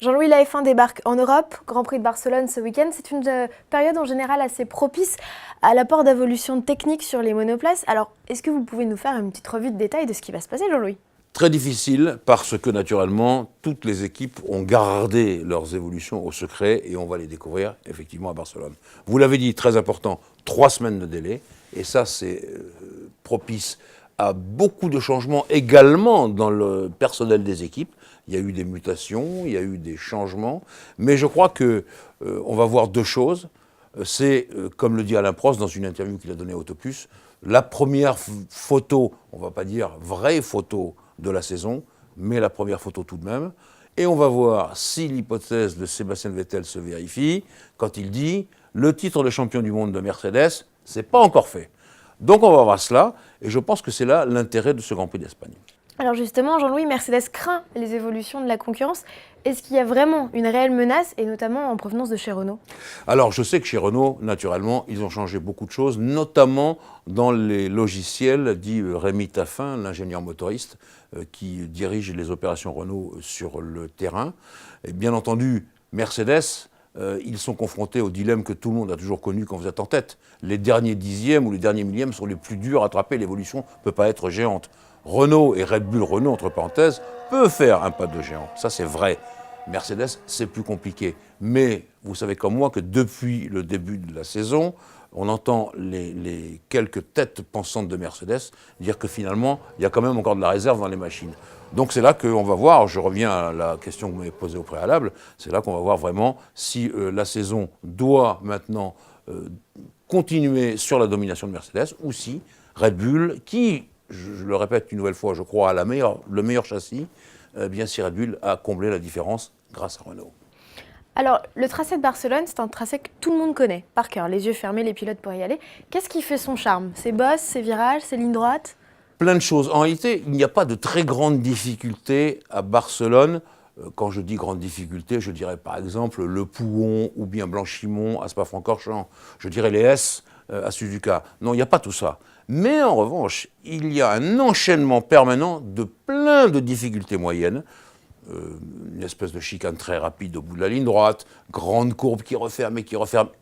Jean-Louis, la F1 débarque en Europe, Grand Prix de Barcelone ce week-end. C'est une période en général assez propice à l'apport d'évolution technique sur les monoplaces. Alors, est-ce que vous pouvez nous faire une petite revue de détail de ce qui va se passer, Jean-Louis? Très difficile parce que naturellement, toutes les équipes ont gardé leurs évolutions au secret et on va les découvrir effectivement à Barcelone. Vous l'avez dit, très important, 3 semaines de délai et ça c'est propice à beaucoup de changements également dans le personnel des équipes. Il y a eu des mutations, il y a eu des changements, mais je crois que on va voir 2 choses. C'est, comme le dit Alain Prost dans une interview qu'il a donnée à Autoplus, la première photo, on ne va pas dire vraie photo de la saison, mais la première photo tout de même. Et on va voir si l'hypothèse de Sébastien Vettel se vérifie quand il dit « le titre de champion du monde de Mercedes, c'est pas encore fait ». Donc on va voir cela, et je pense que c'est là l'intérêt de ce Grand Prix d'Espagne. Alors justement, Jean-Louis, Mercedes craint les évolutions de la concurrence. Est-ce qu'il y a vraiment une réelle menace, et notamment en provenance de chez Renault? Alors je sais que chez Renault, naturellement, ils ont changé beaucoup de choses, notamment dans les logiciels, dit Rémi Taffin, l'ingénieur motoriste, qui dirige les opérations Renault sur le terrain. Et bien entendu, Mercedes, ils sont confrontés au dilemme que tout le monde a toujours connu quand vous êtes en tête. Les derniers dixièmes ou les derniers millièmes sont les plus durs à attraper, l'évolution ne peut pas être géante. Renault et Red Bull Renault, entre parenthèses, peut faire un pas de géant. Ça, c'est vrai. Mercedes, c'est plus compliqué. Mais vous savez comme moi que depuis le début de la saison, on entend les quelques têtes pensantes de Mercedes dire que finalement, il y a quand même encore de la réserve dans les machines. Donc c'est là qu'on va voir, je reviens à la question que vous m'avez posée au préalable, c'est là qu'on va voir vraiment si la saison doit maintenant continuer sur la domination de Mercedes ou si Red Bull, qui, je le répète une nouvelle fois, je crois, a le meilleur châssis, bien si Red Bull a comblé la différence grâce à Renault. Alors, le tracé de Barcelone, c'est un tracé que tout le monde connaît, par cœur, les yeux fermés, les pilotes pour y aller. Qu'est-ce qui fait son charme? Ses bosses, ses virages, ses lignes droites? Plein de choses. En réalité, il n'y a pas de très grandes difficultés à Barcelone. Quand je dis grande difficulté, je dirais par exemple le Pouhon ou bien Blanchimont à Spa-Francorchamps. Je dirais les S à Suzuka. Non, il n'y a pas tout ça. Mais en revanche, il y a un enchaînement permanent de plein de difficultés moyennes. Une espèce de chicane très rapide au bout de la ligne droite, grande courbe qui referme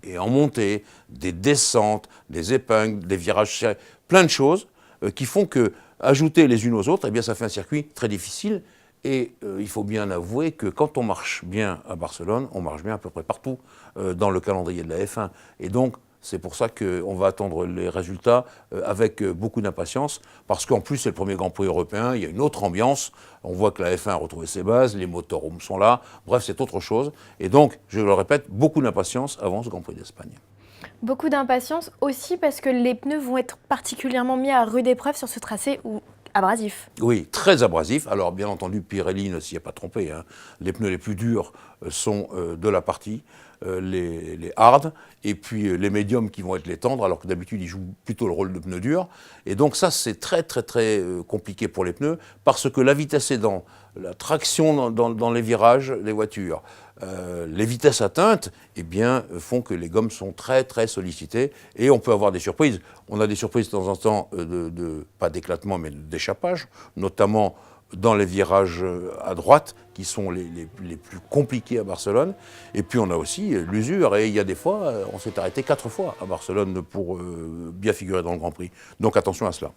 et en montée, des descentes, des épingles, des virages serrés, plein de choses qui font que, ajouter les unes aux autres, eh bien, ça fait un circuit très difficile. Et il faut bien avouer que quand on marche bien à Barcelone, on marche bien à peu près partout dans le calendrier de la F1. Et donc, c'est pour ça qu'on va attendre les résultats avec beaucoup d'impatience, parce qu'en plus c'est le premier Grand Prix européen, il y a une autre ambiance, on voit que la F1 a retrouvé ses bases, les motorhomes sont là, bref c'est autre chose. Et donc, je le répète, beaucoup d'impatience avant ce Grand Prix d'Espagne. Beaucoup d'impatience aussi parce que les pneus vont être particulièrement mis à rude épreuve sur ce tracé abrasif. Oui, très abrasif. Alors bien entendu, Pirelli ne s'y est pas trompé, hein. Les pneus les plus durs sont de la partie, les hard, et puis les médiums qui vont être les tendres, alors que d'habitude ils jouent plutôt le rôle de pneus durs. Et donc ça c'est très compliqué pour les pneus, parce que la vitesse aidant, la traction dans les virages des voitures, les vitesses atteintes, eh bien, font que les gommes sont très sollicitées et on peut avoir des surprises. On a des surprises de temps en temps, pas d'éclatement mais d'échappage, notamment dans les virages à droite qui sont les plus compliqués à Barcelone. Et puis on a aussi l'usure et il y a des fois, on s'est arrêté 4 fois à Barcelone pour bien figurer dans le Grand Prix. Donc attention à cela.